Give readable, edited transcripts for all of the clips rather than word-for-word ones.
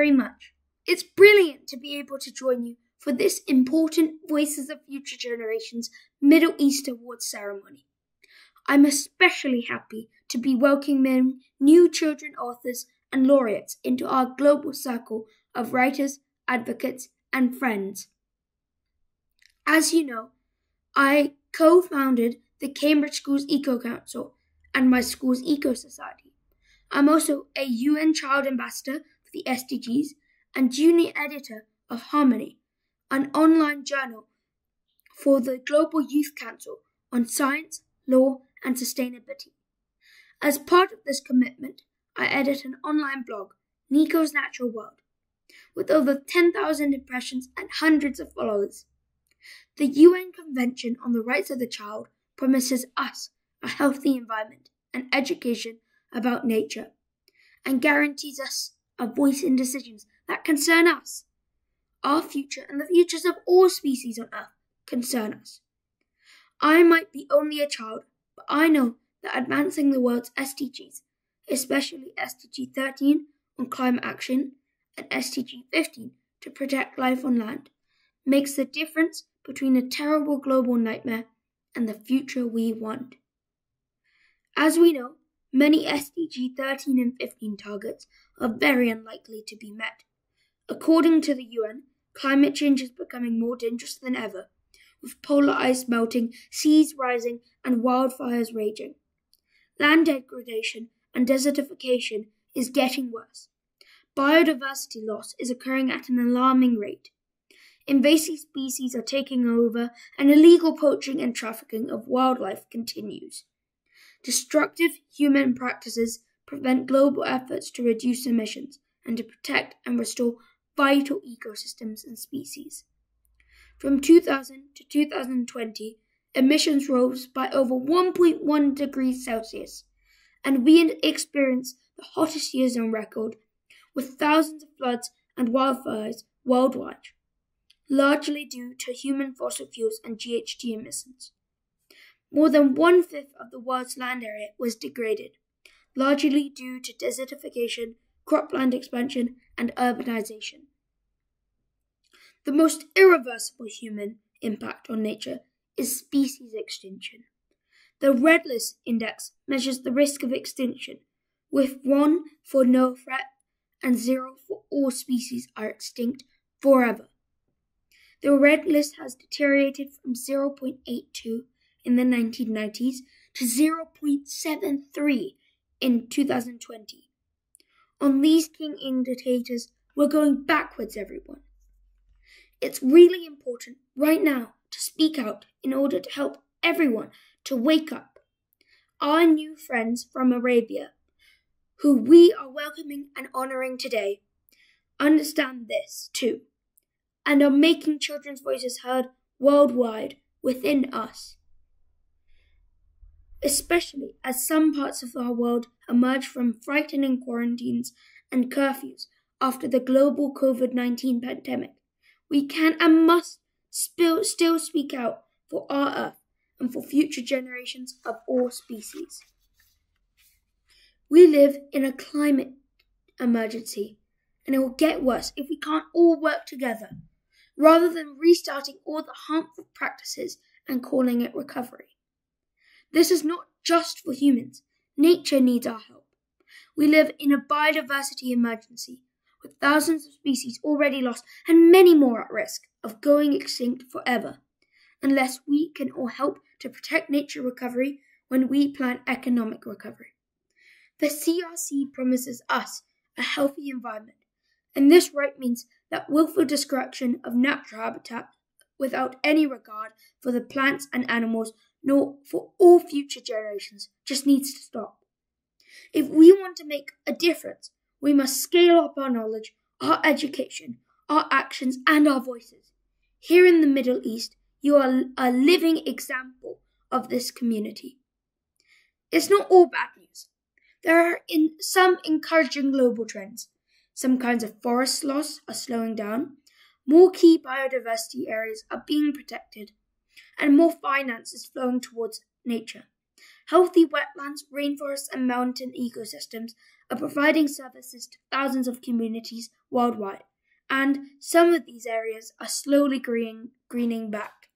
very much. It's brilliant to be able to join you for this important Voices of Future Generations Middle East Awards ceremony. I'm especially happy to be welcoming new children authors and laureates into our global circle of writers, advocates, and friends. As you know, I co-founded the Cambridge Schools Eco Council and my school's Eco Society. I'm also a UN Child Ambassador for the SDGs and junior editor of Harmony, an online journal for the Global Youth Council on science, law, and sustainability. As part of this commitment, I edit an online blog, Nico's Natural World, with over 10,000 impressions and hundreds of followers. The UN Convention on the Rights of the Child promises us a healthy environment and education about nature, and guarantees us a voice in decisions that concern us. Our future and the futures of all species on Earth concern us. I might be only a child, but I know that advancing the world's SDGs, especially SDG 13 on climate action and SDG 15 to protect life on land, makes the difference between a terrible global nightmare and the future we want. As we know, many SDG 13 and 15 targets are very unlikely to be met. According to the UN, climate change is becoming more dangerous than ever, with polar ice melting, seas rising, and wildfires raging. Land degradation and desertification is getting worse. Biodiversity loss is occurring at an alarming rate. Invasive species are taking over, and illegal poaching and trafficking of wildlife continues. Destructive human practices prevent global efforts to reduce emissions and to protect and restore vital ecosystems and species. From 2000 to 2020, emissions rose by over 1.1 degrees Celsius, and we experienced the hottest years on record, with thousands of floods and wildfires worldwide, largely due to human fossil fuels and GHG emissions. More than 1/5 of the world's land area was degraded, largely due to desertification, cropland expansion, and urbanization. The most irreversible human impact on nature is species extinction. The Red List Index measures the risk of extinction, with 1 for no threat and 0 for all species are extinct forever. The Red List has deteriorated from 0.82 in the 1990s to 0.73 in 2020. On these key indicators, we're going backwards, everyone. It's really important right now to speak out in order to help everyone to wake up. Our new friends from Arabia, who we are welcoming and honouring today, understand this too, and are making children's voices heard worldwide within us. Especially as some parts of our world emerge from frightening quarantines and curfews after the global COVID-19 pandemic, we can and must still speak out for our Earth and for future generations of all species. We live in a climate emergency, and it will get worse if we can't all work together, rather than restarting all the harmful practices and calling it recovery. This is not just for humans. Nature needs our help. We live in a biodiversity emergency, with thousands of species already lost and many more at risk of going extinct forever, unless we can all help to protect nature recovery when we plan economic recovery. The CRC promises us a healthy environment, and this right means that willful destruction of natural habitat without any regard for the plants and animals nor for all future generations just needs to stop. If we want to make a difference, we must scale up our knowledge, our education, our actions, and our voices. Here in the Middle East, you are a living example of this community. It's not all bad news. There are some encouraging global trends. Some kinds of forest loss are slowing down, more key biodiversity areas are being protected, and more finance is flowing towards nature. Healthy wetlands, rainforests, and mountain ecosystems are providing services to thousands of communities worldwide, and some of these areas are slowly greening back.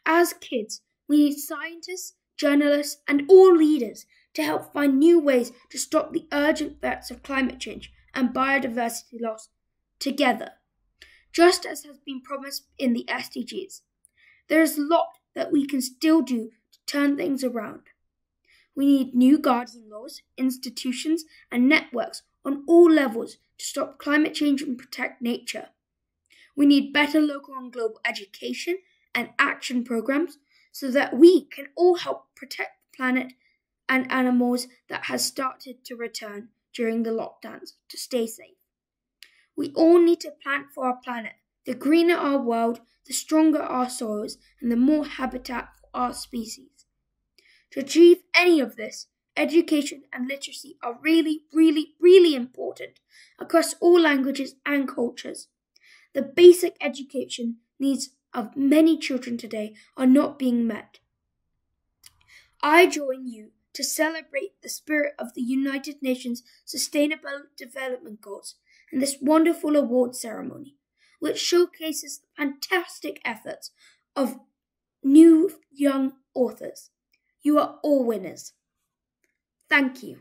As kids, we need scientists, journalists, and all leaders to help find new ways to stop the urgent threats of climate change and biodiversity loss together, just as has been promised in the SDGs. There is a lot that we can still do to turn things around. We need new guardian laws, institutions, and networks on all levels to stop climate change and protect nature. We need better local and global education and action programs so that we can all help protect the planet and animals that has started to return during the lockdowns to stay safe. We all need to plant for our planet. The greener our world, the stronger our soils, and the more habitat for our species. To achieve any of this, education and literacy are really, really, really important across all languages and cultures. The basic education needs of many children today are not being met. I join you to celebrate the spirit of the United Nations Sustainable Development Goals in this wonderful award ceremony, which showcases the fantastic efforts of new young authors. You are all winners. Thank you.